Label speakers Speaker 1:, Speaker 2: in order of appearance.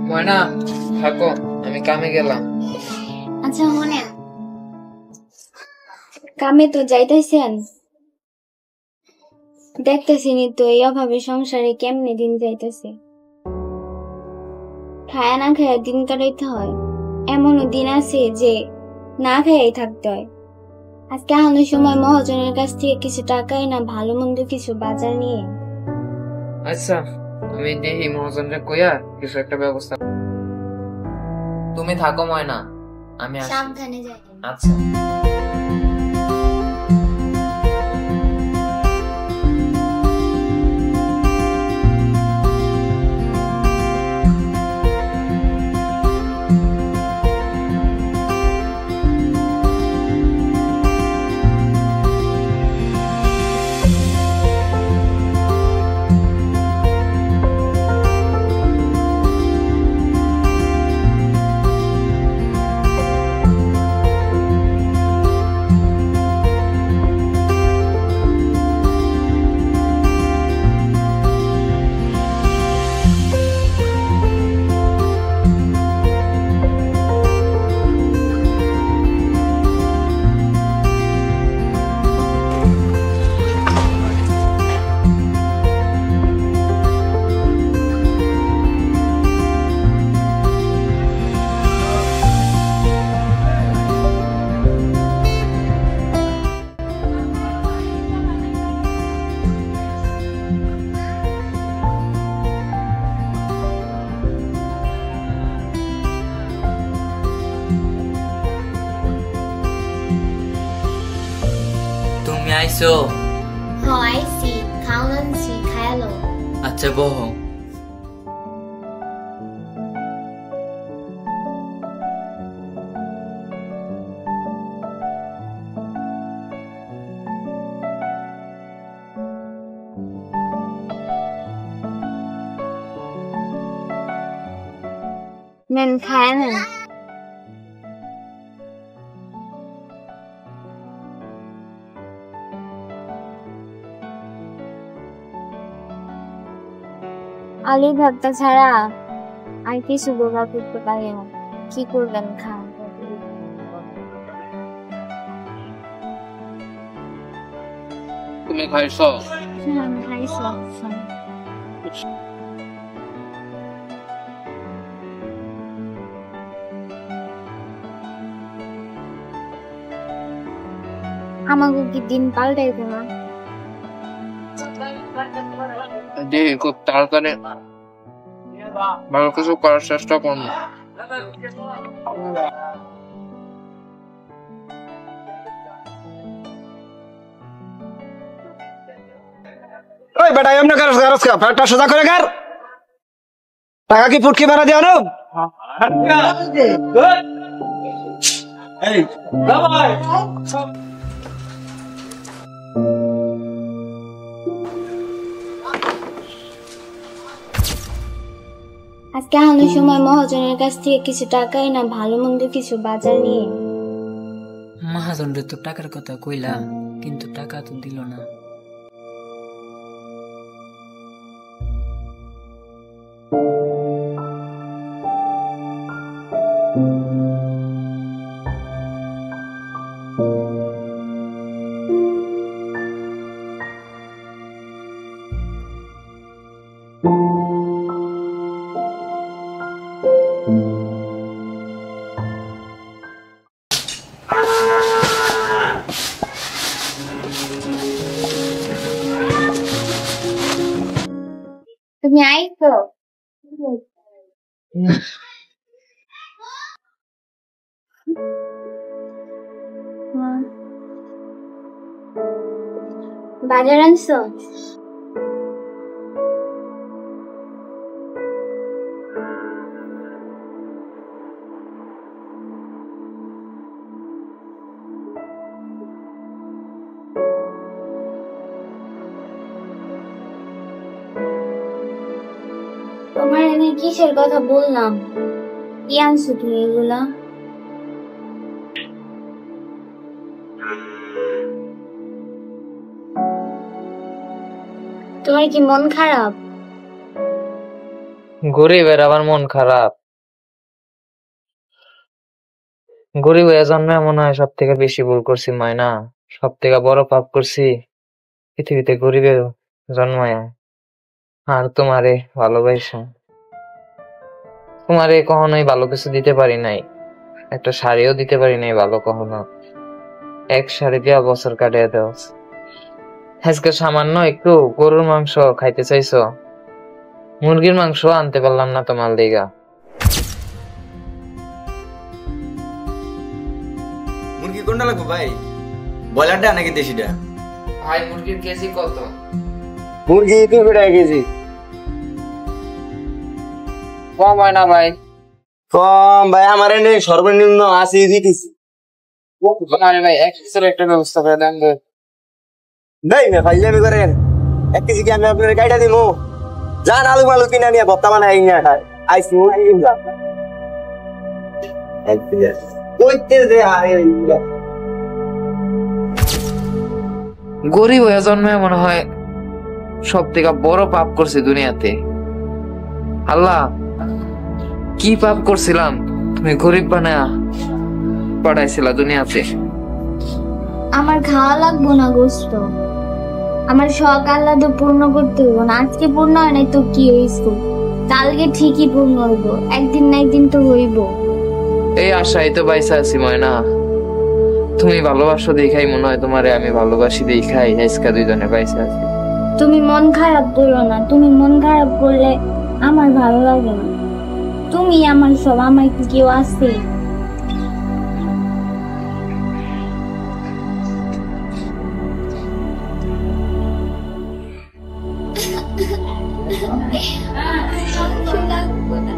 Speaker 1: ময়না থাকো, আমি কামে গেলাম।
Speaker 2: আচ্ছা মনে কামে তো যাইতেছেন, দেখতেছিনি তো এই অভাবে সংসারে কেমনে দিন যাইতেছে। খায়া না খায়া দিন কাটাইতে হয়, এমনও দিন আছে যে না খায়াই থাকতে হয়। আজকে আহানোর সময় মহাজনের কাছ থেকে কিছু টাকাই না ভালো মন্দ কিছু বাজার নিয়ে।
Speaker 1: আচ্ছা, আমি দেখি মহাজনরে কইয়া কিছু একটা ব্যবস্থা। তুমি থাকো ময়না, আমি আসি।
Speaker 2: সাবধানে যাই।
Speaker 1: আচ্ছা। তুমি আইছো?
Speaker 2: আইসি, খাওন আনছি, খায়ালো।
Speaker 1: আচ্ছা বহ।
Speaker 2: নেন খায়া নেন। আলু ভর্তা ছাড়া আর কিছু জোগাড় করতে পারি না, কি করবেন খান।
Speaker 1: তুমি খাইছো?
Speaker 2: আমি খাইছি। আমাকে কি দিন পাল্টাইবে না?
Speaker 1: দেখি খুব তাড়াতাড়ি ভালো কিছু করার চেষ্টা করবো।
Speaker 3: ওই বেটা এমনি গারস গারস কা পেটটা সোজা করে গার। টাকা কি পুটকি মারা দিও না? এই ভাই
Speaker 2: আজকে আহানোর সময় মহাজনের কাছ থেকে কিছু টাকাই না ভালো মন্দ কিছু বাজার নিয়ে।
Speaker 4: মহাজনরে তো টাকার কথা কইলাম, কিন্তু টাকা তো দিল না।
Speaker 2: তুমি আইছো? বাজার আনছো? তোমার এনে কিসের কথা বললাম, কি আনছো তুমি এগুলা? তোমার কি মন খারাপ?
Speaker 1: গরিবের আবার মন খারাপ। গরিব হয়ে জন্মে মনে হয় সব থেকে বেশি ভুল করছি ময়না, সব থেকে বড় পাপ করছি পৃথিবীতে গরিবে জন্মায় আর তোমারে ভালোবাসা। তোমারে কখনোই ভালো কিছু দিতে পারি নাই, একটা শাড়িও দিতে পারি নাই ভালো কখনো। এক শাড়ি দিয়া বছর কাটিয়ে দেও। আজকে সামান্য একটু গরুর মাংস খাইতে চাইছো, মুরগির মাংস আনতে পারলাম না তোমার দিঘা।
Speaker 5: মুরগি কোনটা লাগবে ভাই, ব্রয়লারটা নাকি দেশিটা?
Speaker 1: ভাই মুরগির কেজি কত?
Speaker 3: মুরগি 200 টাকা কেজি।
Speaker 1: কম হয় না ভাই?
Speaker 3: কম ভাই, আমার এনে সর্বনিম্ন 80 দিতেছি।
Speaker 1: আরে ভাই একটা ব্যবস্থা করে দেন।
Speaker 3: দেই না ফাইজলামি করেন, 1 কেজি কি আমি আপনার গাইটা দিমু? যান আলু মালু কিনা নিয়ে ভর্তা বানাই না খায় আইসি মুরগি যা কইতে দে।
Speaker 1: গরিব হয়ে জন্মে মনে হয় সব থেকে বড় পাপ করছি দুনিয়াতে। আল্লাহ কি পাপ করছিলাম তুমি গরিব বানায়া পাঠাইছিলা দুনিয়াতে।
Speaker 2: আমার খাওয়া লাগবো না গোস্ত, আমার শখ আহ্লাদ পূর্ণ করতে হইব না। আজকে পূর্ণ হয় নাই তো কি হইছে, কালকে ঠিকই পূর্ণ হইব, একদিন না একদিন তো হইব।
Speaker 1: এই আশাই তো বাইসা আছি ময়না, তুমি ভালোবাসো দেখাই মনে হয় তোমারে আমি ভালোবাসি দেখাই আজকে দুইজনে বাইসা আছি।
Speaker 2: তুমি মন খারাপ করো না, তুমি মন খারাপ করলে আমার ভালো লাগে না। তুমি আমার সব, আমার কি কেউ আছে? লাগবো না।